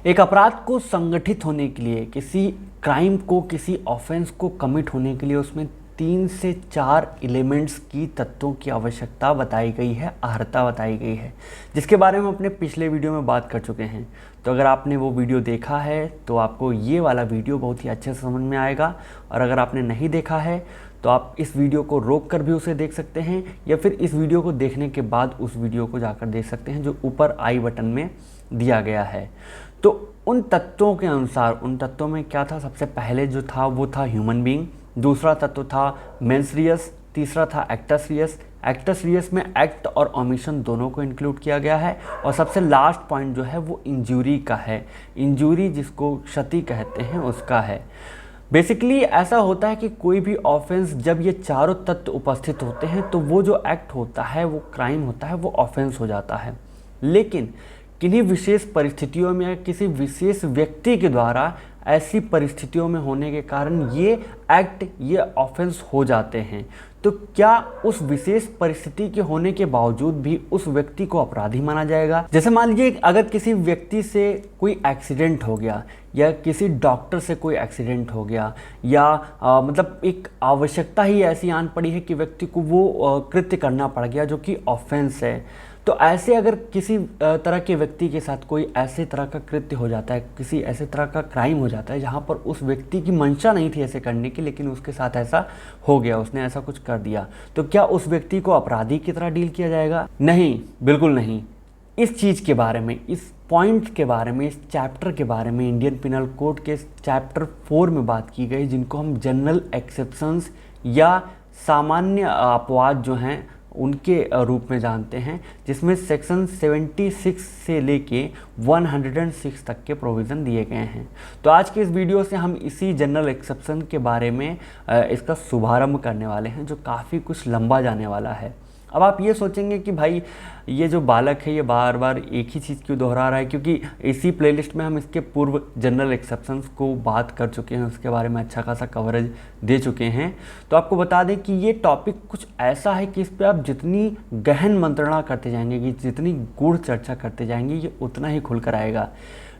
एक अपराध को संगठित होने के लिए, किसी क्राइम को, किसी ऑफेंस को कमिट होने के लिए उसमें 3 से 4 एलिमेंट्स की तत्वों की आवश्यकता बताई गई है, अहर्ता बताई गई है, जिसके बारे में अपने पिछले वीडियो में बात कर चुके हैं। तो अगर आपने वो वीडियो देखा है तो आपको ये वाला वीडियो बहुत ही अच्छे से समझ में आएगा, और अगर आपने नहीं देखा है तो आप इस वीडियो को रोक कर भी उसे देख सकते हैं, या फिर इस वीडियो को देखने के बाद उस वीडियो को जाकर देख सकते हैं जो ऊपर आई बटन में दिया गया है। तो उन तत्वों के अनुसार, उन तत्वों में क्या था, सबसे पहले जो था वो था ह्यूमन बीइंग, दूसरा तत्व था मेंस रियस, तीसरा था एक्टस रियस। एक्टस रियस में एक्ट और ओमिशन दोनों को इंक्लूड किया गया है, और सबसे लास्ट पॉइंट जो है वो इंजूरी का है। इंजूरी जिसको क्षति कहते हैं उसका है। बेसिकली ऐसा होता है कि कोई भी ऑफेंस, जब ये चारों तत्व उपस्थित होते हैं तो वो जो एक्ट होता है, वो क्राइम होता है, वो ऑफेंस हो जाता है। लेकिन किन्हीं विशेष परिस्थितियों में या किसी विशेष व्यक्ति के द्वारा ऐसी परिस्थितियों में होने के कारण ये एक्ट, ये ऑफेंस हो जाते हैं। तो क्या उस विशेष परिस्थिति के होने के बावजूद भी उस व्यक्ति को अपराधी माना जाएगा? जैसे मान लीजिए अगर किसी व्यक्ति से कोई एक्सीडेंट हो गया, या किसी डॉक्टर से कोई एक्सीडेंट हो गया, या मतलब एक आवश्यकता ही ऐसी आन पड़ी है कि व्यक्ति को वो कृत्य करना पड़ गया जो कि ऑफेंस है, तो ऐसे अगर किसी तरह के व्यक्ति के साथ कोई ऐसे तरह का कृत्य हो जाता है, किसी ऐसे तरह का क्राइम हो जाता है जहाँ पर उस व्यक्ति की मंशा नहीं थी ऐसे करने की, लेकिन उसके साथ ऐसा हो गया, उसने ऐसा कुछ कर दिया, तो क्या उस व्यक्ति को अपराधी की तरह डील किया जाएगा? नहीं, बिल्कुल नहीं। इस चीज़ के बारे में, इस पॉइंट के बारे में, इस चैप्टर के बारे में इंडियन पिनल कोड के चैप्टर 4 में बात की गई, जिनको हम जनरल एक्सेप्शंस या सामान्य अपवाद जो हैं उनके रूप में जानते हैं, जिसमें सेक्शन 76 से लेके 106 तक के प्रोविज़न दिए गए हैं। तो आज के इस वीडियो से हम इसी जनरल एक्सेप्शन के बारे में इसका शुभारंभ करने वाले हैं, जो काफ़ी कुछ लंबा जाने वाला है। अब आप ये सोचेंगे कि भाई ये जो बालक है ये बार बार एक ही चीज़ क्यों दोहरा रहा है, क्योंकि इसी प्लेलिस्ट में हम इसके पूर्व जनरल एक्सेप्शंस को बात कर चुके हैं, उसके बारे में अच्छा खासा कवरेज दे चुके हैं। तो आपको बता दें कि ये टॉपिक कुछ ऐसा है कि इस पर आप जितनी गहन मंत्रणा करते जाएंगे, कि जितनी गूढ़ चर्चा करते जाएंगे, ये उतना ही खुल कर आएगा।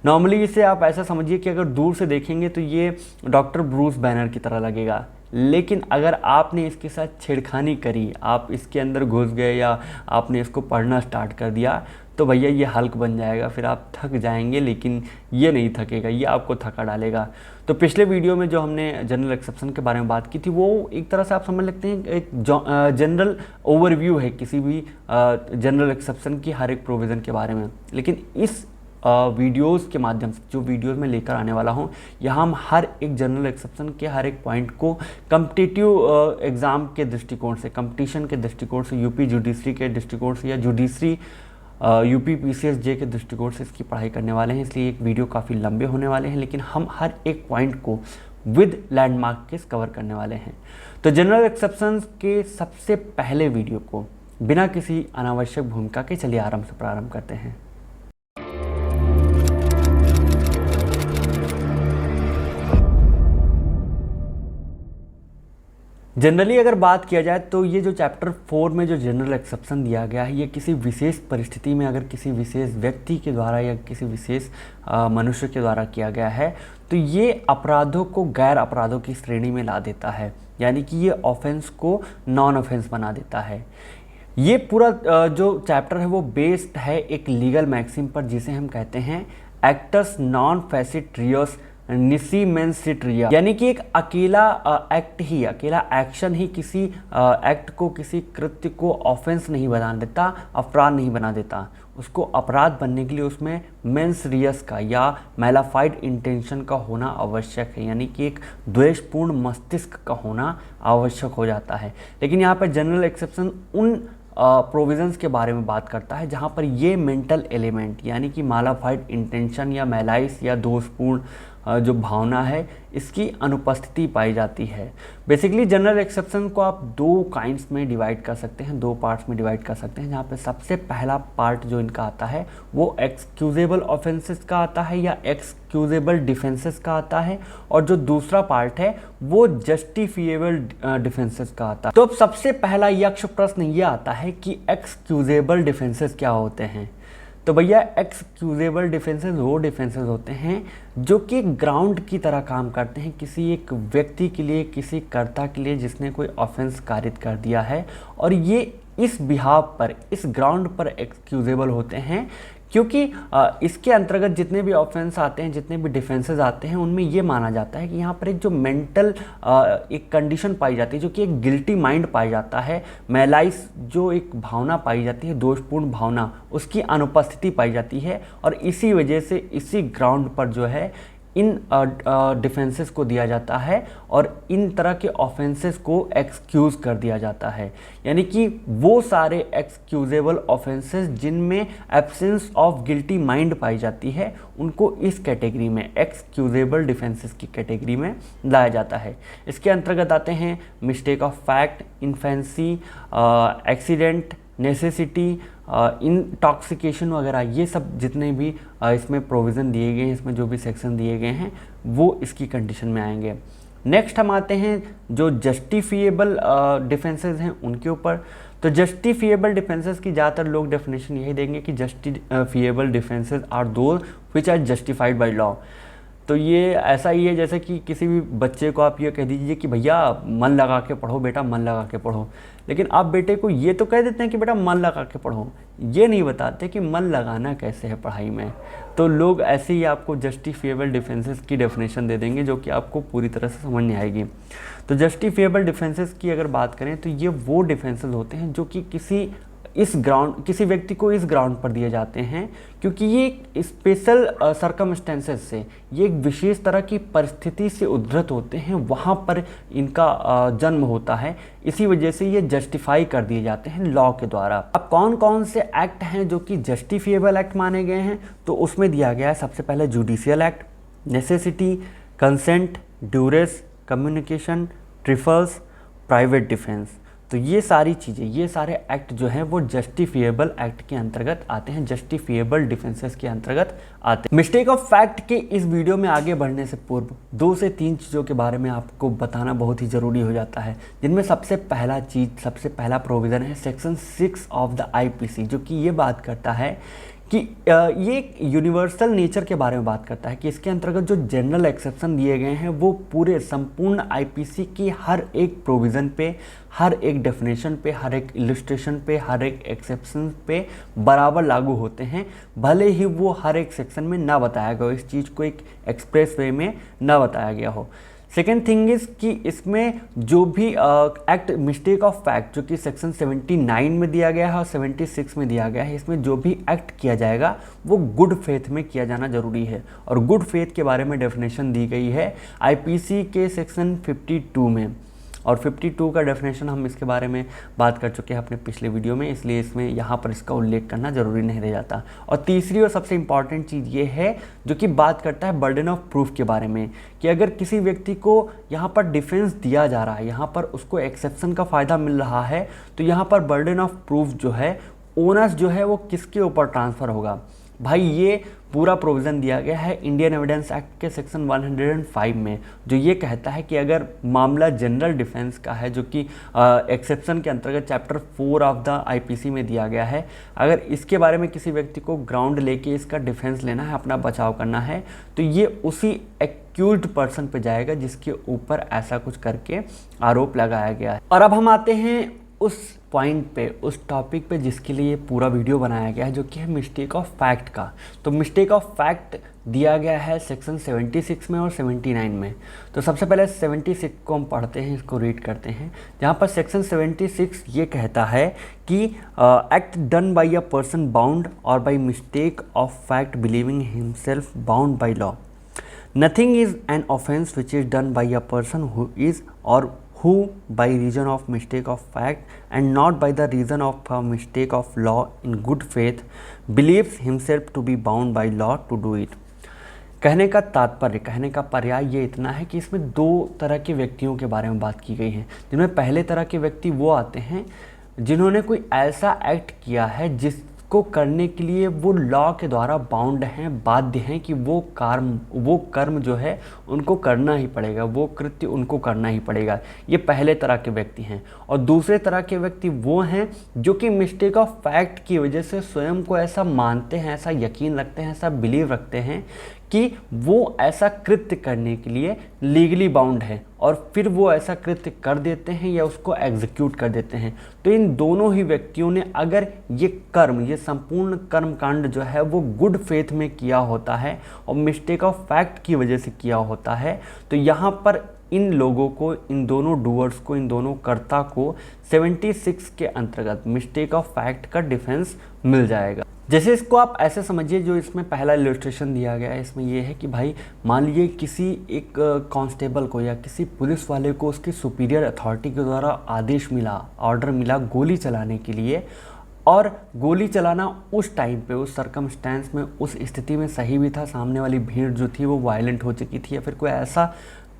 नॉर्मली इसे आप ऐसा समझिए कि अगर दूर से देखेंगे तो ये डॉक्टर ब्रूस बैनर की तरह लगेगा, लेकिन अगर आपने इसके साथ छेड़खानी करी, आप इसके अंदर घुस गए या आपने इसको पढ़ना स्टार्ट कर दिया, तो भैया ये हल्क बन जाएगा, फिर आप थक जाएंगे, लेकिन ये नहीं थकेगा, ये आपको थका डालेगा। तो पिछले वीडियो में जो हमने जनरल एक्सेप्शन के बारे में बात की थी, वो एक तरह से आप समझ सकते हैं एक जनरल ओवरव्यू है किसी भी जनरल एक्सेप्शन की, हर एक प्रोविज़न के बारे में। लेकिन इस वीडियोस के माध्यम से, जो वीडियोस में लेकर आने वाला हूँ, यहाँ हम हर एक जनरल एक्सेप्शन के हर एक पॉइंट को कम्पिटिटिव एग्ज़ाम के दृष्टिकोण से, कंपटीशन के दृष्टिकोण से, यूपी जुडिशरी के दृष्टिकोण से, या जुडिशरी यूपी पीसीएस के दृष्टिकोण से इसकी पढ़ाई करने वाले हैं। इसलिए एक वीडियो काफ़ी लंबे होने वाले हैं, लेकिन हम हर एक पॉइंट को विद लैंडमार्क के कवर करने वाले हैं। तो जनरल एक्सेप्शन के सबसे पहले वीडियो को बिना किसी अनावश्यक भूमिका के चलिए आराम से प्रारंभ करते हैं। जनरली अगर बात किया जाए तो ये जो चैप्टर 4 में जो जनरल एक्सेप्शन दिया गया है, ये किसी विशेष परिस्थिति में अगर किसी विशेष व्यक्ति के द्वारा या किसी विशेष मनुष्य के द्वारा किया गया है, तो ये अपराधों को गैर अपराधों की श्रेणी में ला देता है, यानी कि ये ऑफेंस को नॉन ऑफेंस बना देता है। ये पूरा जो चैप्टर है वो बेस्ड है एक लीगल मैक्सिम पर, जिसे हम कहते हैं एक्टस नॉन फेसिट रियस निसी मेंस सिट रिया, यानी कि एक अकेला एक्ट ही, अकेला एक्शन ही किसी एक्ट को, किसी कृत्य को ऑफेंस नहीं बना देता, अपराध नहीं बना देता। उसको अपराध बनने के लिए उसमें मेंस रियस का या मैलाफाइड इंटेंशन का होना आवश्यक है, यानी कि एक द्वेषपूर्ण मस्तिष्क का होना आवश्यक हो जाता है। लेकिन यहाँ पर जनरल एक्सेप्शन उन प्रोविजंस के बारे में बात करता है जहाँ पर ये मेंटल एलिमेंट, यानी कि मैलाफाइड इंटेंशन या मैलाइस या दोषपूर्ण जो भावना है, इसकी अनुपस्थिति पाई जाती है। बेसिकली जनरल एक्सेप्शन को आप 2 काइंड्स में डिवाइड कर सकते हैं, 2 पार्ट्स में डिवाइड कर सकते हैं, जहाँ पे सबसे पहला पार्ट जो इनका आता है वो एक्सक्यूजेबल ऑफेंसेस का आता है या एक्सक्यूजेबल डिफेंसेस का आता है, और जो दूसरा पार्ट है वो जस्टिफिएबल डिफेंसेस का आता है। तो अब सबसे पहला यक्ष प्रश्न ये आता है कि एक्सक्यूजेबल डिफेंसेस क्या होते हैं? तो भैया एक्सक्यूजेबल डिफेंसेस वो डिफेंसेस होते हैं जो कि ग्राउंड की तरह काम करते हैं किसी एक व्यक्ति के लिए, किसी कर्ता के लिए जिसने कोई ऑफेंस कारित कर दिया है, और ये इस बिहाव पर, इस ग्राउंड पर एक्सक्यूजेबल होते हैं क्योंकि इसके अंतर्गत जितने भी ऑफेंस आते हैं, जितने भी डिफेंसेस आते हैं, उनमें ये माना जाता है कि यहाँ पर एक जो मेंटल एक कंडीशन पाई जाती है, जो कि एक गिल्टी माइंड पाया जाता है, मैलाइस जो एक भावना पाई जाती है, दोषपूर्ण भावना, उसकी अनुपस्थिति पाई जाती है, और इसी वजह से इसी ग्राउंड पर जो है इन डिफेंसेस को दिया जाता है और इन तरह के ऑफेंसेस को एक्सक्यूज़ कर दिया जाता है। यानी कि वो सारे एक्सक्यूजेबल ऑफेंसेस जिनमें एब्सेंस ऑफ गिल्टी माइंड पाई जाती है, उनको इस कैटेगरी में, एक्सक्यूजेबल डिफेंसेस की कैटेगरी में लाया जाता है। इसके अंतर्गत आते हैं mistake of fact, infancy, accident, necessity, intoxication वगैरह, ये सब जितने भी इसमें प्रोविज़न दिए गए हैं, इसमें जो भी सेक्शन दिए गए हैं, वो इसकी कंडीशन में आएंगे। नेक्स्ट हम आते हैं जो जस्टिफिएबल डिफेंसेस हैं उनके ऊपर। तो जस्टिफिएबल डिफेंसेस की ज़्यादातर लोग डेफिनेशन यही देंगे कि justifiable defences are those which are justified by law. तो ये ऐसा ही है जैसे कि किसी भी बच्चे को आप ये कह दीजिए कि भैया मन लगा के पढ़ो बेटा, मन लगा के पढ़ो, लेकिन आप बेटे को ये तो कह देते हैं कि बेटा मन लगा के पढ़ो, ये नहीं बताते कि मन लगाना कैसे है पढ़ाई में। तो लोग ऐसे ही आपको जस्टिफिएबल डिफेंसेस की डेफिनेशन दे देंगे जो कि आपको पूरी तरह से समझ नहीं आएगी। तो जस्टिफिएबल डिफेंसेस की अगर बात करें तो ये वो डिफेंसेस होते हैं जो कि किसी व्यक्ति को इस ग्राउंड पर दिए जाते हैं क्योंकि ये एक स्पेशल सर्कमस्टेंसेस से, ये एक विशेष तरह की परिस्थिति से उद्धृत होते हैं, वहाँ पर इनका जन्म होता है, इसी वजह से ये जस्टिफाई कर दिए जाते हैं लॉ के द्वारा। अब कौन कौन से एक्ट हैं जो कि जस्टिफिएबल एक्ट माने गए हैं, तो उसमें दिया गया है सबसे पहले judicial act, necessity, consent, duress, communication, trifles, private defence. तो ये सारी चीज़ें, ये सारे एक्ट जो हैं वो जस्टिफिएबल एक्ट के अंतर्गत आते हैं, जस्टिफिएबल डिफेंसेस के अंतर्गत आते हैं। मिस्टेक ऑफ फैक्ट के इस वीडियो में आगे बढ़ने से पूर्व 2 से 3 चीज़ों के बारे में आपको बताना बहुत ही ज़रूरी हो जाता है, जिनमें सबसे पहला प्रोविज़न है सेक्शन 6 ऑफ द आईपीसी, जो कि ये बात करता है कि ये एक यूनिवर्सल नेचर के बारे में बात करता है कि इसके अंतर्गत जो जनरल एक्सेप्शन दिए गए हैं वो पूरे संपूर्ण आईपीसी की हर एक प्रोविज़न पे, हर एक डेफिनेशन पे, हर एक इलस्ट्रेशन पे, हर एक एक्सेप्शन पे बराबर लागू होते हैं, भले ही वो हर एक सेक्शन में ना बताया गया हो, इस चीज़ को एक एक्सप्रेस वे में ना बताया गया हो। सेकेंड थिंग इज़ कि इसमें जो भी एक्ट मिस्टेक ऑफ फैक्ट जो कि सेक्शन 79 में दिया गया है और 76 में दिया गया है, इसमें जो भी एक्ट किया जाएगा वो गुड फेथ में किया जाना जरूरी है। और गुड फेथ के बारे में डेफिनेशन दी गई है आईपीसी के सेक्शन 52 में, और 52 का डेफिनेशन हम इसके बारे में बात कर चुके हैं अपने पिछले वीडियो में, इसलिए इसमें यहाँ पर इसका उल्लेख करना ज़रूरी नहीं रह जाता। और तीसरी और सबसे इम्पॉर्टेंट चीज़ ये है जो कि बात करता है बर्डन ऑफ प्रूफ के बारे में, कि अगर किसी व्यक्ति को यहाँ पर डिफेंस दिया जा रहा है, यहाँ पर उसको एक्सेप्शन का फ़ायदा मिल रहा है, तो यहाँ पर बर्डन ऑफ प्रूफ जो है, ओनस जो है वो किसके ऊपर ट्रांसफ़र होगा। भाई ये पूरा प्रोविज़न दिया गया है इंडियन एविडेंस एक्ट के सेक्शन 105 में, जो ये कहता है कि अगर मामला जनरल डिफेंस का है, जो कि एक्सेप्शन के अंतर्गत चैप्टर 4 ऑफ द आईपीसी में दिया गया है, अगर इसके बारे में किसी व्यक्ति को ग्राउंड लेके इसका डिफेंस लेना है, अपना बचाव करना है, तो ये उसी एक्यूज्ड पर्सन पे जाएगा जिसके ऊपर ऐसा कुछ करके आरोप लगाया गया है। और अब हम आते हैं उस पॉइंट पे, उस टॉपिक पे जिसके लिए पूरा वीडियो बनाया गया है, जो कि है मिस्टेक ऑफ फैक्ट का। तो मिस्टेक ऑफ फैक्ट दिया गया है सेक्शन 76 में और 79 में। तो सबसे पहले 76 को हम पढ़ते हैं, इसको रीड करते हैं, जहाँ पर सेक्शन 76 ये कहता है कि act done by a person bound or by mistake of fact believing himself bound by law, nothing is an offence which is done by a person who is or who by reason of mistake of fact and not by the reason of a mistake of law in good faith believes himself to be bound by law to do it। कहने का तात्पर्य, कहने का पर्याय ये इतना है कि इसमें 2 तरह के व्यक्तियों के बारे में बात की गई है, जिनमें पहले तरह के व्यक्ति वो आते हैं जिन्होंने कोई ऐसा एक्ट किया है जिस को करने के लिए वो लॉ के द्वारा बाउंड हैं, बाध्य हैं कि वो कर्म जो है उनको करना ही पड़ेगा, वो कृत्य उनको करना ही पड़ेगा। ये पहले तरह के व्यक्ति हैं। और दूसरे तरह के व्यक्ति वो हैं जो कि मिस्टेक ऑफ फैक्ट की वजह से स्वयं को ऐसा मानते हैं, ऐसा यकीन रखते हैं, ऐसा बिलीव रखते हैं कि वो ऐसा कृत्य करने के लिए लीगली बाउंड है और फिर वो ऐसा कृत्य कर देते हैं या उसको एग्जीक्यूट कर देते हैं। तो इन दोनों ही व्यक्तियों ने अगर ये संपूर्ण कर्म कांड जो है वो गुड फेथ में किया होता है और मिस्टेक ऑफ फैक्ट की वजह से किया होता है, तो यहाँ पर इन लोगों को, इन दोनों डूअर्स को, इन दोनों कर्ता को 76 के अंतर्गत मिस्टेक ऑफ फैक्ट का डिफेंस मिल जाएगा। जैसे इसको आप ऐसे समझिए, जो इसमें पहला इलस्ट्रेशन दिया गया है इसमें ये है कि भाई मान लीजिए किसी एक कांस्टेबल को या किसी पुलिस वाले को उसकी सुपीरियर अथॉरिटी के द्वारा आदेश मिला, ऑर्डर मिला गोली चलाने के लिए, और गोली चलाना उस टाइम पे, उस सर्कमस्टेंस में, उस स्थिति में सही भी था। सामने वाली भीड़ जो थी वो वायलेंट हो चुकी थी या फिर कोई ऐसा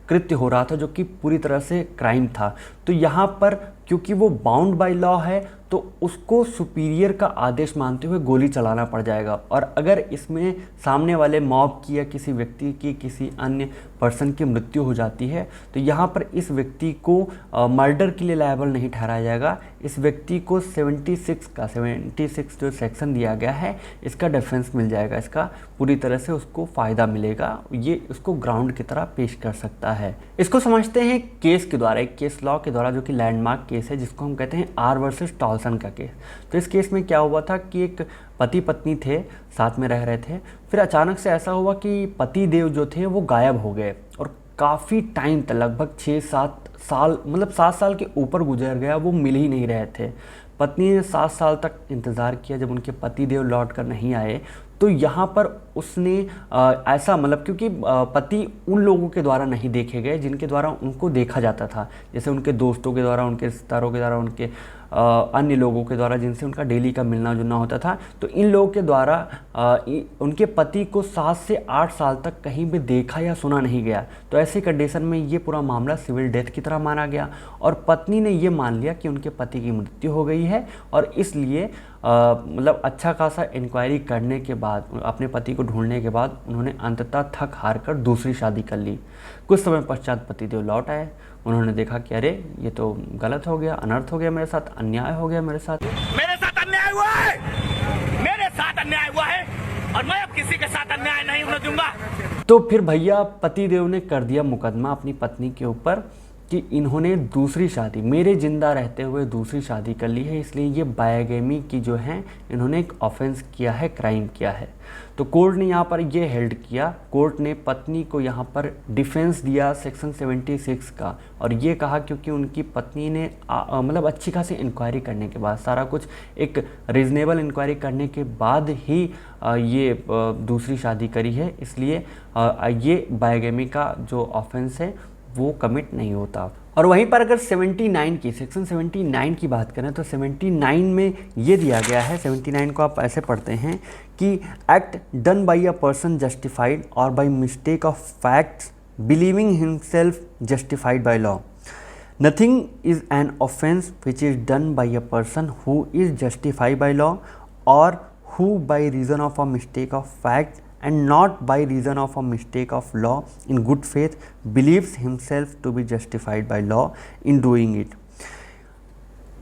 कृत्य हो रहा था जो कि पूरी तरह से क्राइम था। तो यहाँ पर क्योंकि वो बाउंड बाय लॉ है तो उसको सुपीरियर का आदेश मानते हुए गोली चलाना पड़ जाएगा। और अगर इसमें सामने वाले मॉब की या किसी व्यक्ति की, किसी अन्य पर्सन की मृत्यु हो जाती है तो यहाँ पर इस व्यक्ति को मर्डर के लिए लायबल नहीं ठहराया जाएगा। इस व्यक्ति को 76 जो सेक्शन दिया गया है इसका डिफेंस मिल जाएगा, इसका पूरी तरह से उसको फ़ायदा मिलेगा, ये उसको ग्राउंड की तरह पेश कर सकता है। इसको समझते हैं केस के द्वारा, एक केस लॉ के द्वारा जो कि लैंडमार्क केस है, जिसको हम कहते हैं आर वर्सेस टॉल्सन का केस। तो इस केस में क्या हुआ था कि एक पति पत्नी थे, साथ में रह रहे थे, फिर अचानक से ऐसा हुआ कि पति देव जो थे वो गायब हो गए और काफ़ी टाइम तक, लगभग 6-7 साल, मतलब 7 साल के ऊपर गुजर गया, वो मिल ही नहीं रहे थे। पत्नी ने 7 साल तक इंतज़ार किया, जब उनके पति देव लौट कर नहीं आए तो यहाँ पर उसने ऐसा, मतलब क्योंकि पति उन लोगों के द्वारा नहीं देखे गए जिनके द्वारा उनको देखा जाता था, जैसे उनके दोस्तों के द्वारा, उनके रिश्तेदारों के द्वारा, उनके अन्य लोगों के द्वारा जिनसे उनका डेली का मिलना जुलना होता था। तो इन लोगों के द्वारा उनके पति को 7 से 8 साल तक कहीं भी देखा या सुना नहीं गया। तो ऐसी कंडीशन में ये पूरा मामला सिविल डेथ की तरह माना गया और पत्नी ने ये मान लिया कि उनके पति की मृत्यु हो गई है और इसलिए मतलब अच्छा खासा इंक्वायरी करने के बाद, अपने पति को ढूंढने के बाद उन्होंने अंततः थक हार कर दूसरी शादी कर ली। कुछ समय पश्चात पतिदेव लौट आए, उन्होंने देखा कि अरे ये तो गलत हो गया, अनर्थ हो गया मेरे साथ, अन्याय हो गया मेरे साथ अन्याय हुआ है, मेरे साथ अन्याय हुआ है और मैं अब किसी के साथ अन्याय नहीं होने दूंगा। तो फिर भैया पतिदेव ने कर दिया मुकदमा अपनी पत्नी के ऊपर कि इन्होंने दूसरी शादी, मेरे जिंदा रहते हुए दूसरी शादी कर ली है, इसलिए ये बायोगेमी की जो है इन्होंने एक ऑफेंस किया है, क्राइम किया है। तो कोर्ट ने यहाँ पर ये हेल्ड किया, कोर्ट ने पत्नी को यहाँ पर डिफेंस दिया सेक्शन 76 का और ये कहा क्योंकि उनकी पत्नी ने मतलब अच्छी खासी इंक्वायरी करने के बाद, सारा कुछ एक रीज़नेबल इंक्वायरी करने के बाद ही ये दूसरी शादी करी है, इसलिए ये बायोगेमी का जो ऑफेंस है वो कमिट नहीं होता। और वहीं पर अगर 79 की, सेक्शन 79 की बात करें तो 79 में ये दिया गया है, 79 को आप ऐसे पढ़ते हैं कि act done by a person justified or by mistake of facts believing himself justified by law, nothing is an offence which is done by a person who is justified by law or who by reason of a mistake of fact and not by reason of a mistake of law in good faith believes himself to be justified by law in doing it।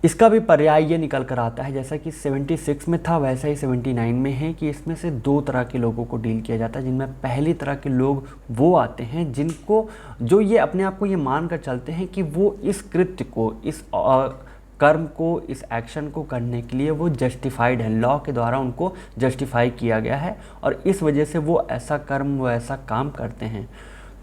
इसका भी पर्याय ये निकल कर आता है, जैसा कि 76 में था वैसा ही 79 में है, कि इसमें से 2 तरह के लोगों को डील किया जाता है, जिनमें पहली तरह के लोग वो आते हैं जिनको, जो ये अपने आप को ये मान कर चलते हैं कि वो इस कृत्य को, इस कर्म को, इस एक्शन को करने के लिए वो जस्टिफाइड है, लॉ के द्वारा उनको जस्टिफाई किया गया है और इस वजह से वो ऐसा कर्म, वो ऐसा काम करते हैं।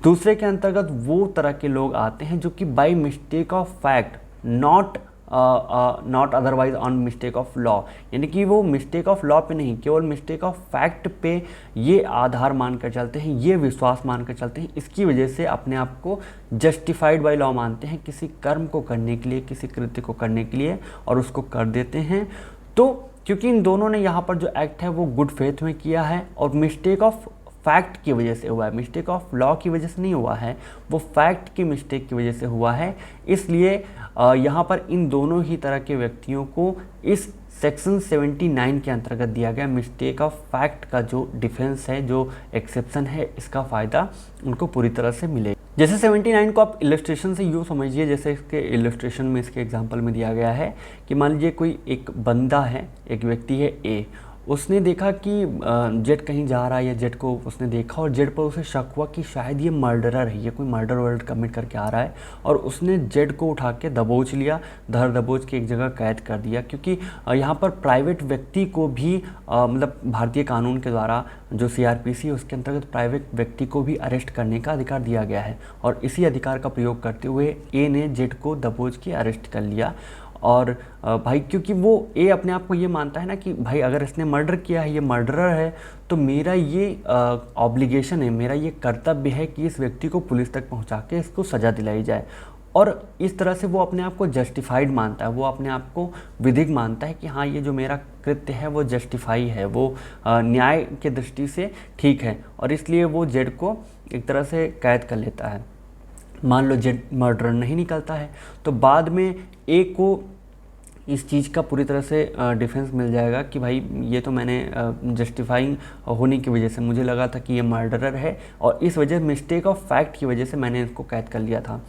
दूसरे के अंतर्गत वो तरह के लोग आते हैं जो कि bye mistake of fact, not otherwise on mistake of law, यानी कि वो मिस्टेक ऑफ लॉ पे नहीं, केवल मिस्टेक ऑफ फैक्ट पे ये आधार मानकर चलते हैं, ये विश्वास मानकर चलते हैं, इसकी वजह से अपने आप को जस्टिफाइड बाय लॉ मानते हैं किसी कर्म को करने के लिए, किसी कृत्य को करने के लिए, और उसको कर देते हैं। तो क्योंकि इन दोनों ने यहाँ पर जो एक्ट है वो गुड फेथ में किया है और मिस्टेक ऑफ फैक्ट की वजह से हुआ है, मिस्टेक ऑफ लॉ की वजह से नहीं हुआ है, वो फैक्ट की मिस्टेक की वजह से हुआ है, इसलिए यहाँ पर इन दोनों ही तरह के व्यक्तियों को इस सेक्शन 79 के अंतर्गत दिया गया मिस्टेक ऑफ फैक्ट का जो डिफेंस है, जो एक्सेप्शन है, इसका फ़ायदा उनको पूरी तरह से मिलेगा। जैसे 79 को आप इलस्ट्रेशन से यूँ समझिए, जैसे इसके इलस्ट्रेशन में, इसके एग्जांपल में दिया गया है कि मान लीजिए कोई एक बंदा है, एक व्यक्ति है ए, उसने देखा कि जेड कहीं जा रहा है, या जेड को उसने देखा और जेड पर उसे शक हुआ कि शायद ये मर्डरर है, ये कोई मर्डर वर्ड कमिट करके आ रहा है, और उसने जेड को उठा के दबोच लिया, धर दबोच के एक जगह कैद कर दिया। क्योंकि यहाँ पर प्राइवेट व्यक्ति को भी मतलब भारतीय कानून के द्वारा जो CRPC उसके अंतर्गत प्राइवेट व्यक्ति को भी अरेस्ट करने का अधिकार दिया गया है, और इसी अधिकार का प्रयोग करते हुए ए ने जेड को दबोच के अरेस्ट कर लिया। और भाई क्योंकि वो ए अपने आप को ये मानता है ना कि भाई अगर इसने मर्डर किया है, ये मर्डरर है, तो मेरा ये ऑब्लिगेशन है, मेरा ये कर्तव्य है कि इस व्यक्ति को पुलिस तक पहुंचा के इसको सज़ा दिलाई जाए। और इस तरह से वो अपने आप को जस्टिफाइड मानता है, वो अपने आप को विधिक मानता है कि हाँ, ये जो मेरा कृत्य है वो जस्टिफाई है, वो न्याय के दृष्टि से ठीक है, और इसलिए वो जेड को एक तरह से कैद कर लेता है। मान लो जेड मर्डर नहीं निकलता है, तो बाद में ए को इस चीज़ का पूरी तरह से डिफेंस मिल जाएगा कि भाई ये तो मैंने जस्टिफाइंग होने की वजह से मुझे लगा था कि ये मर्डरर है, और इस वजह मिस्टेक ऑफ फैक्ट की वजह से मैंने इसको कैद कर लिया था।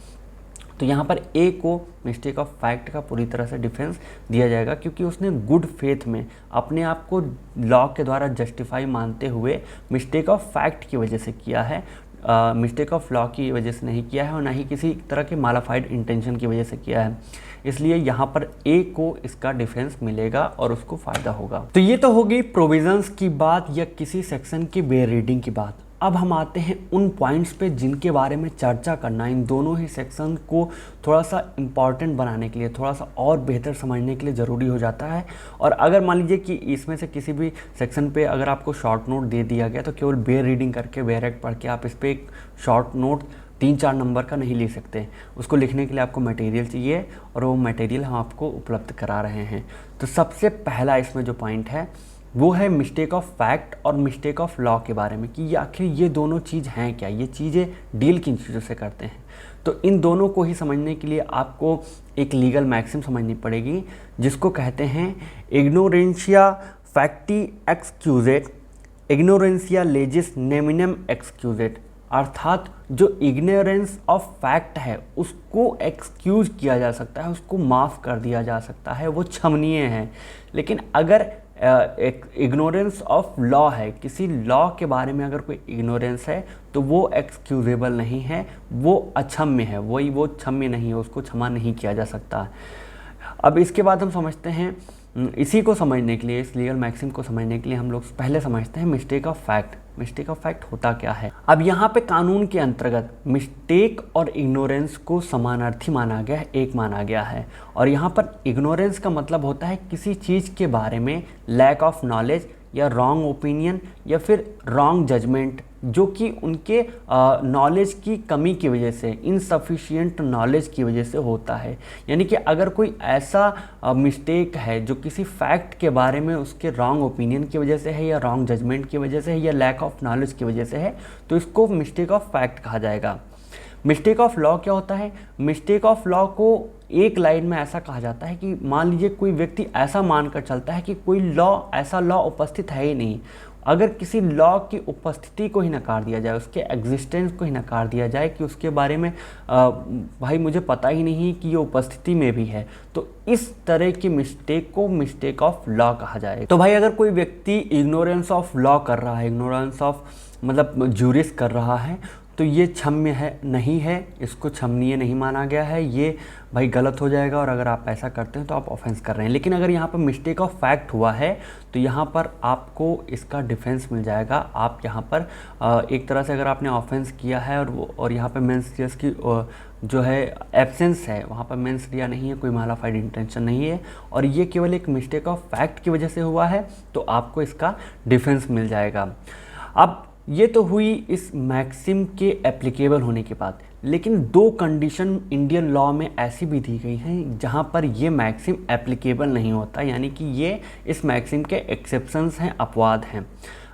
तो यहाँ पर ए को मिस्टेक ऑफ फैक्ट का पूरी तरह से डिफेंस दिया जाएगा, क्योंकि उसने गुड फेथ में अपने आप को लॉ के द्वारा जस्टिफाई मानते हुए मिस्टेक ऑफ फैक्ट की वजह से किया है, मिस्टेक ऑफ लॉ की वजह से नहीं किया है, और ना ही किसी तरह के मालाफाइड इंटेंशन की वजह से किया है। इसलिए यहाँ पर ए को इसका डिफेंस मिलेगा और उसको फ़ायदा होगा। तो ये तो हो गई प्रोविजंस की बात या किसी सेक्शन की बेयर रीडिंग की बात। अब हम आते हैं उन पॉइंट्स पे जिनके बारे में चर्चा करना इन दोनों ही सेक्शन को थोड़ा सा इम्पॉर्टेंट बनाने के लिए, थोड़ा सा और बेहतर समझने के लिए ज़रूरी हो जाता है। और अगर मान लीजिए कि इसमें से किसी भी सेक्शन पे अगर आपको शॉर्ट नोट दे दिया गया, तो केवल बेयर रीडिंग करके, बेयर एक्ट पढ़ के आप इस पर एक शॉर्ट नोट 3-4 नंबर का नहीं लिख सकते। उसको लिखने के लिए आपको मटेरियल चाहिए, और वो मटेरियल हम आपको उपलब्ध करा रहे हैं। तो सबसे पहला इसमें जो पॉइंट है वो है मिस्टेक ऑफ फैक्ट और मिस्टेक ऑफ लॉ के बारे में, कि ये आखिर ये दोनों चीज़ हैं क्या, ये चीज़ें डील किन चीज़ों से करते हैं। तो इन दोनों को ही समझने के लिए आपको एक लीगल मैक्सिम समझनी पड़ेगी, जिसको कहते हैं इग्नोरेंशिया फैक्टी एक्सक्यूजेट, इग्नोरेंशिया लेजिस नेमिनम एक्सक्यूजेट। अर्थात जो इग्नोरेंस ऑफ फैक्ट है उसको एक्सक्यूज किया जा सकता है, उसको माफ़ कर दिया जा सकता है, वो क्षमनीय है। लेकिन अगर एक इग्नोरेंस ऑफ लॉ है, किसी लॉ के बारे में अगर कोई इग्नोरेंस है, तो वो एक्सक्यूजेबल नहीं है, वो अक्षम्य है, वो क्षम्य नहीं है, उसको क्षमा नहीं किया जा सकता। अब इसके बाद हम समझते हैं, इसी को समझने के लिए, इस लीगल मैक्सिम को समझने के लिए हम लोग पहले समझते हैं mistake of fact. Mistake of fact होता क्या है। अब यहाँ पे कानून के अंतर्गत मिस्टेक और इग्नोरेंस को समानार्थी माना गया है, एक माना गया है। और यहाँ पर इग्नोरेंस का मतलब होता है किसी चीज़ के बारे में लैक ऑफ नॉलेज या रॉन्ग ओपिनियन या फिर रॉन्ग जजमेंट, जो कि उनके नॉलेज की कमी की वजह से, इनसफिशिएंट नॉलेज की वजह से होता है। यानी कि अगर कोई ऐसा मिस्टेक है जो किसी फैक्ट के बारे में उसके रॉन्ग ओपिनियन की वजह से है, या रॉन्ग जजमेंट की वजह से है, या लैक ऑफ नॉलेज की वजह से है, तो इसको मिस्टेक ऑफ फैक्ट कहा जाएगा। मिस्टेक ऑफ लॉ क्या होता है। मिस्टेक ऑफ लॉ को एक लाइन में ऐसा कहा जाता है कि मान लीजिए कोई व्यक्ति ऐसा मानकर चलता है कि कोई लॉ, ऐसा लॉ उपस्थित है ही नहीं। अगर किसी लॉ की उपस्थिति को ही नकार दिया जाए, उसके एग्जिस्टेंस को ही नकार दिया जाए कि उसके बारे में भाई मुझे पता ही नहीं कि ये उपस्थिति में भी है, तो इस तरह की मिस्टेक को मिस्टेक ऑफ लॉ कहा जाए। तो भाई अगर कोई व्यक्ति इग्नोरेंस ऑफ लॉ कर रहा है, इग्नोरेंस ऑफ मतलब ज्यूरिस कर रहा है, तो ये क्षम्य है नहीं है, इसको क्षमनीय नहीं माना गया है, ये भाई गलत हो जाएगा। और अगर आप ऐसा करते हैं तो आप ऑफेंस कर रहे हैं। लेकिन अगर यहाँ पर मिस्टेक ऑफ फैक्ट हुआ है तो यहाँ पर आपको इसका डिफेंस मिल जाएगा। आप यहाँ पर एक तरह से अगर आपने ऑफेंस किया है और यहाँ पर मेंस रिया की जो है एब्सेंस है, वहाँ पर मेंस रिया नहीं है, कोई मालाफाइड इंटेंशन नहीं है, और ये केवल एक मिस्टेक ऑफ फैक्ट की वजह से हुआ है, तो आपको इसका डिफेंस मिल जाएगा। अब ये तो हुई इस मैक्सिम के एप्लीकेबल होने की बात। लेकिन दो कंडीशन इंडियन लॉ में ऐसी भी दी गई हैं जहाँ पर ये मैक्सिम एप्लीकेबल नहीं होता, यानी कि ये इस मैक्सिम के एक्सेप्शंस हैं, अपवाद हैं।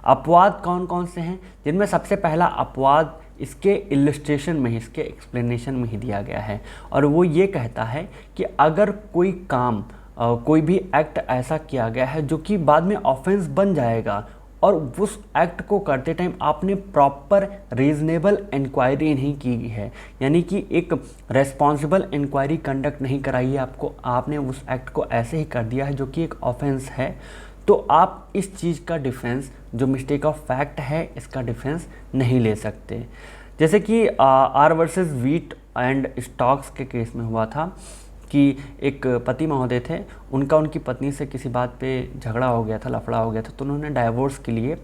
अपवाद कौन कौन से हैं, जिनमें सबसे पहला अपवाद इसके इलस्ट्रेशन में ही, इसके एक्सप्लेनेशन में ही दिया गया है, और वो ये कहता है कि अगर कोई काम कोई भी एक्ट ऐसा किया गया है जो कि बाद में ऑफेंस बन जाएगा और उस एक्ट को करते टाइम आपने प्रॉपर रीजनेबल इंक्वायरी नहीं की है, यानी कि एक रेस्पॉन्सिबल इंक्वायरी कंडक्ट नहीं कराई है आपको, आपने उस एक्ट को ऐसे ही कर दिया है जो कि एक ऑफेंस है, तो आप इस चीज़ का डिफेंस, जो मिस्टेक ऑफ फैक्ट है, इसका डिफेंस नहीं ले सकते। जैसे कि R versus wheat and stocks के केस में हुआ था कि एक पति महोदय थे, उनका उनकी पत्नी से किसी बात पे झगड़ा हो गया था, लफड़ा हो गया था, तो उन्होंने डाइवोर्स के लिए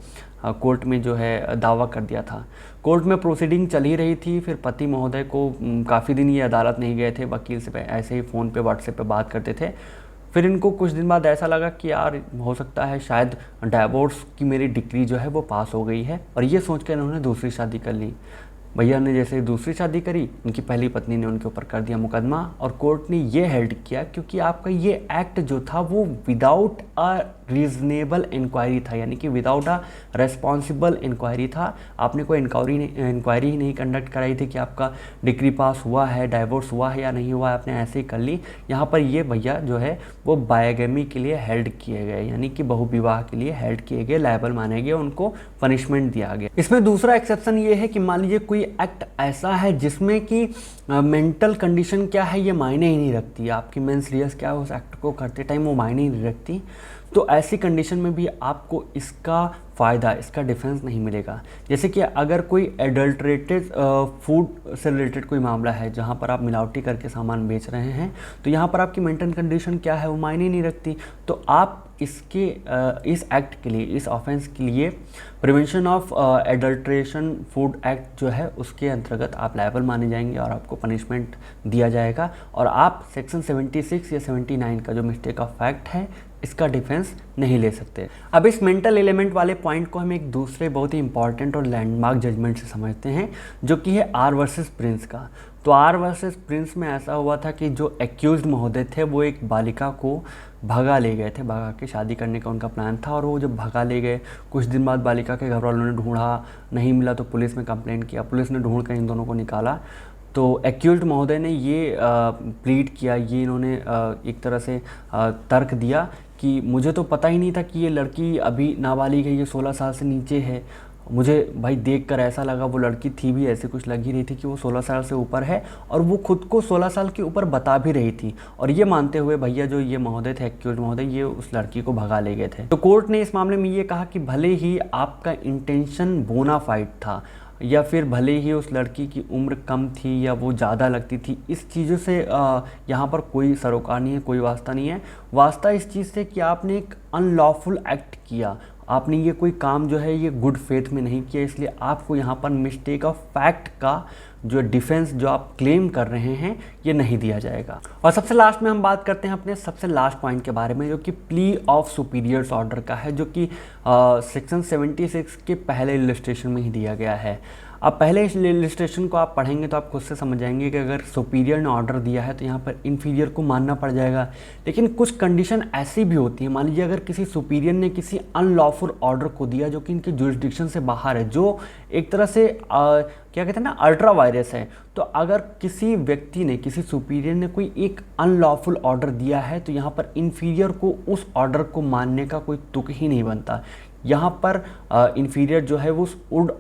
कोर्ट में जो है दावा कर दिया था। कोर्ट में प्रोसीडिंग चल ही रही थी, फिर पति महोदय को काफ़ी दिन ये अदालत नहीं गए थे, वकील से ऐसे ही फ़ोन पे व्हाट्सएप पे बात करते थे। फिर इनको कुछ दिन बाद ऐसा लगा कि यार हो सकता है शायद डाइवोर्स की मेरी डिग्री जो है वो पास हो गई है, और ये सोच कर इन्होंने दूसरी शादी कर ली। भैया ने जैसे दूसरी शादी करी, उनकी पहली पत्नी ने उनके ऊपर कर दिया मुकदमा, और कोर्ट ने ये हेल्ड किया क्योंकि आपका ये एक्ट जो था वो विदाउट अ रीजनेबल इंक्वायरी था, यानी कि विदाउट अ रेस्पॉन्सिबल इंक्वायरी था। आपने कोई इंक्वायरी ही नहीं कंडक्ट कराई थी कि आपका डिग्री पास हुआ है, डाइवोर्स हुआ है या नहीं हुआ है, आपने ऐसे ही कर ली। यहाँ पर ये भैया जो है वो बायगमी के लिए हेल्ड किए गए, यानी कि बहुविवाह के लिए हेल्ड किए गए, लायबल माने गए, उनको पनिशमेंट दिया गया। इसमें दूसरा एक्सेप्शन ये है कि मान लीजिए कोई एक्ट ऐसा है जिसमें कि मेंटल कंडीशन क्या है ये मायने ही नहीं रखती, आपकी मेंस क्या है उस एक्ट को करते टाइम वो मायने ही नहीं रखती, तो ऐसी कंडीशन में भी आपको इसका फ़ायदा, इसका डिफेंस नहीं मिलेगा। जैसे कि अगर कोई एडल्ट्रेटेड फूड से रिलेटेड कोई मामला है जहाँ पर आप मिलावटी करके सामान बेच रहे हैं, तो यहाँ पर आपकी मेंटल कंडीशन क्या है वो मायने नहीं रखती, तो आप इसके इस एक्ट के लिए, इस ऑफेंस के लिए prevention of adulteration food act जो है उसके अंतर्गत आप लायबल माने जाएंगे और आपको पनिशमेंट दिया जाएगा, और आप सेक्शन 76 या 79 का जो मिस्टेक ऑफ फैक्ट है इसका डिफेंस नहीं ले सकते। अब इस मेंटल एलिमेंट वाले पॉइंट को हम एक दूसरे बहुत ही इंपॉर्टेंट और लैंडमार्क जजमेंट से समझते हैं, जो कि है आर वर्सेस प्रिंस का। तो आर वर्सेस प्रिंस में ऐसा हुआ था कि जो एक्यूज्ड महोदय थे वो एक बालिका को भगा ले गए थे, भगा के शादी करने का उनका प्लान था, और वो जब भगा ले गए कुछ दिन बाद बालिका के घर वालों ने ढूंढा, नहीं मिला तो पुलिस में कंप्लेंट किया, पुलिस ने ढूंढ कर इन दोनों को निकाला। तो एक्यूज्ड महोदय ने ये प्लीड किया, ये इन्होंने एक तरह से तर्क दिया कि मुझे तो पता ही नहीं था कि ये लड़की अभी नाबालिग है, ये 16 साल से नीचे है, मुझे भाई देखकर ऐसा लगा, वो लड़की थी भी ऐसे कुछ लगी रही थी कि वो 16 साल से ऊपर है, और वो खुद को 16 साल के ऊपर बता भी रही थी, और ये मानते हुए भैया जो ये महोदय थे, एक्यूज्ड महोदय, ये उस लड़की को भगा ले गए थे। तो कोर्ट ने इस मामले में ये कहा कि भले ही आपका इंटेंशन बोनाफाइड था, या फिर भले ही उस लड़की की उम्र कम थी या वो ज़्यादा लगती थी, इस चीज़ों से यहाँ पर कोई सरोकार नहीं है, कोई वास्ता नहीं है। वास्ता इस चीज़ से कि आपने एक अनलॉफुल एक्ट किया, आपने ये कोई काम जो है ये गुड फेथ में नहीं किया, इसलिए आपको यहाँ पर मिस्टेक ऑफ फैक्ट का जो डिफेंस जो आप क्लेम कर रहे हैं ये नहीं दिया जाएगा। और सबसे लास्ट में हम बात करते हैं अपने सबसे लास्ट पॉइंट के बारे में, जो कि प्ली ऑफ सुपीरियर्स ऑर्डर का है, जो कि सेक्शन 76 के पहले इलस्ट्रेशन में ही दिया गया है। अब पहले इस इलस्ट्रेशन को आप पढ़ेंगे तो आप खुद से समझ जाएंगे कि अगर सुपीरियर ने ऑर्डर दिया है तो यहाँ पर इन्फीरियर को मानना पड़ जाएगा। लेकिन कुछ कंडीशन ऐसी भी होती है, मान लीजिए अगर किसी सुपीरियर ने किसी अनलॉफुल ऑर्डर को दिया जो कि इनके जुरिस्डिक्शन से बाहर है, जो एक तरह से क्या कहते हैं ना, अल्ट्रा वायरस है, तो अगर किसी व्यक्ति ने, किसी सुपीरियर ने कोई एक अनलॉफुल ऑर्डर दिया है तो यहाँ पर इन्फीरियर को उस ऑर्डर को मानने का कोई तुक ही नहीं बनता। यहाँ पर इन्फीरियर जो है वो उस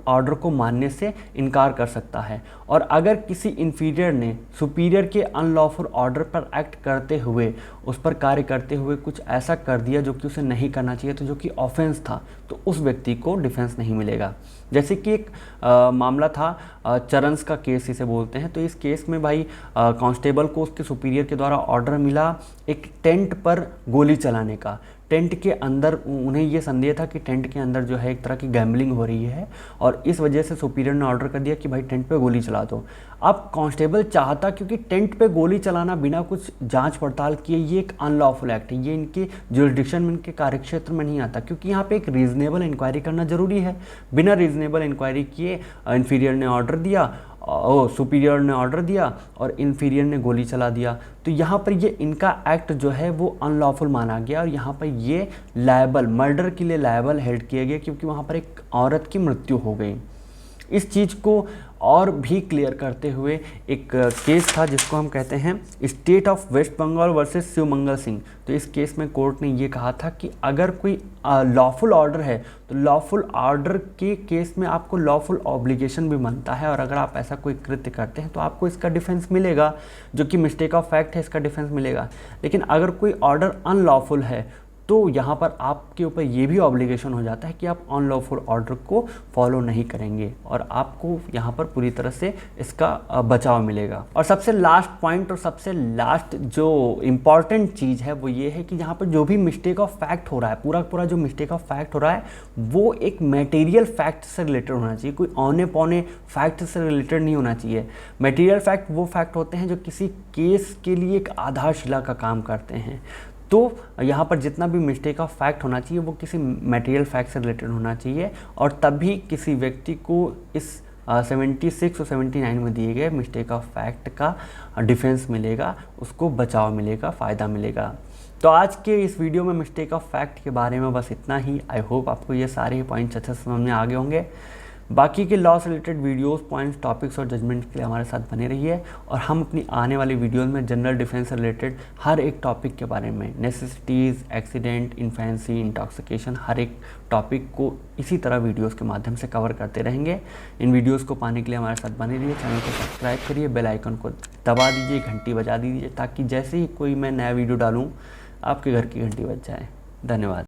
ऑर्डर को मानने से इनकार कर सकता है, और अगर किसी इन्फीरियर ने सुपीरियर के अनलॉफुल ऑर्डर पर एक्ट करते हुए, उस पर कार्य करते हुए कुछ ऐसा कर दिया जो कि उसे नहीं करना चाहिए, तो जो कि ऑफेंस था, तो उस व्यक्ति को डिफेंस नहीं मिलेगा। जैसे कि एक मामला था चरन्स का केस इसे बोलते हैं, तो इस केस में भाई कांस्टेबल को उसके सुपीरियर के द्वारा ऑर्डर मिला एक टेंट पर गोली चलाने का। टेंट के अंदर उन्हें ये संदेह था कि टेंट के अंदर जो है एक तरह की गैम्बलिंग हो रही है, और इस वजह से सुपीरियर ने ऑर्डर कर दिया कि भाई टेंट पे गोली चला दो। अब कांस्टेबल चाहता, क्योंकि टेंट पे गोली चलाना बिना कुछ जांच पड़ताल किए ये एक अनलॉफुल एक्ट है, ये इनके जुरिस्डिक्शन में, इनके कार्यक्षेत्र में नहीं आता, क्योंकि यहाँ पे एक रीजनेबल इंक्वायरी करना जरूरी है। बिना रीजनेबल इंक्वायरी किए इन्फीरियर ने ऑर्डर दिया, सुपीरियर ने ऑर्डर दिया और इन्फीरियर ने गोली चला दिया, तो यहाँ पर ये इनका एक्ट जो है वो अनलॉफुल माना गया, और यहाँ पर ये लायबल, मर्डर के लिए लायबल हेल्ड किए गए, क्योंकि वहाँ पर एक औरत की मृत्यु हो गई। इस चीज़ को और भी क्लियर करते हुए एक केस था जिसको हम कहते हैं state of West Bengal versus Shivmangal Singh. तो इस केस में कोर्ट ने ये कहा था कि अगर कोई लॉफुल ऑर्डर है तो लॉफुल ऑर्डर के केस में आपको लॉफुल ऑब्लिगेशन भी बनता है, और अगर आप ऐसा कोई कृत्य करते हैं तो आपको इसका डिफेंस मिलेगा, जो कि मिस्टेक ऑफ फैक्ट है, इसका डिफेंस मिलेगा। लेकिन अगर कोई ऑर्डर अनलॉफुल है तो यहाँ पर आपके ऊपर ये भी ऑब्लिगेशन हो जाता है कि आप अनलॉफुल ऑर्डर को फॉलो नहीं करेंगे, और आपको यहाँ पर पूरी तरह से इसका बचाव मिलेगा। और सबसे लास्ट पॉइंट और सबसे लास्ट जो इम्पॉर्टेंट चीज़ है वो ये है कि यहाँ पर जो भी मिस्टेक ऑफ फैक्ट हो रहा है, पूरा जो मिस्टेक ऑफ फैक्ट हो रहा है वो एक मटेरियल फैक्ट से रिलेटेड होना चाहिए, कोई औने पौने फैक्ट से रिलेटेड नहीं होना चाहिए। मटेरियल फैक्ट वो फैक्ट होते हैं जो किसी केस के लिए एक आधारशिला का काम करते हैं। तो यहाँ पर जितना भी मिस्टेक ऑफ फैक्ट होना चाहिए वो किसी मटेरियल फैक्ट से रिलेटेड होना चाहिए, और तभी किसी व्यक्ति को इस 76 और 79 में दिए गए मिस्टेक ऑफ फैक्ट का डिफेंस मिलेगा, उसको बचाव मिलेगा, फ़ायदा मिलेगा। तो आज के इस वीडियो में मिस्टेक ऑफ फैक्ट के बारे में बस इतना ही। आई होप आपको ये सारे पॉइंट्स अच्छे से समझ में आ गए होंगे। बाकी के लॉ से रिलेटेड वीडियोस, पॉइंट्स, टॉपिक्स और जजमेंट के लिए हमारे साथ बने रहिए, और हम अपनी आने वाली वीडियोस में जनरल डिफेंस से रिलेटेड हर एक टॉपिक के बारे में, नेसेसिटीज़, एक्सीडेंट, इन्फेंसी, इंटॉक्सिकेशन, हर एक टॉपिक को इसी तरह वीडियोस के माध्यम से कवर करते रहेंगे। इन वीडियोस को पाने के लिए हमारे साथ बने रहिए, चैनल को सब्सक्राइब करिए, बेल आइकन को दबा दीजिए, घंटी बजा दीजिए, ताकि जैसे ही कोई मैं नया वीडियो डालूँ आपके घर की घंटी बज जाए। धन्यवाद।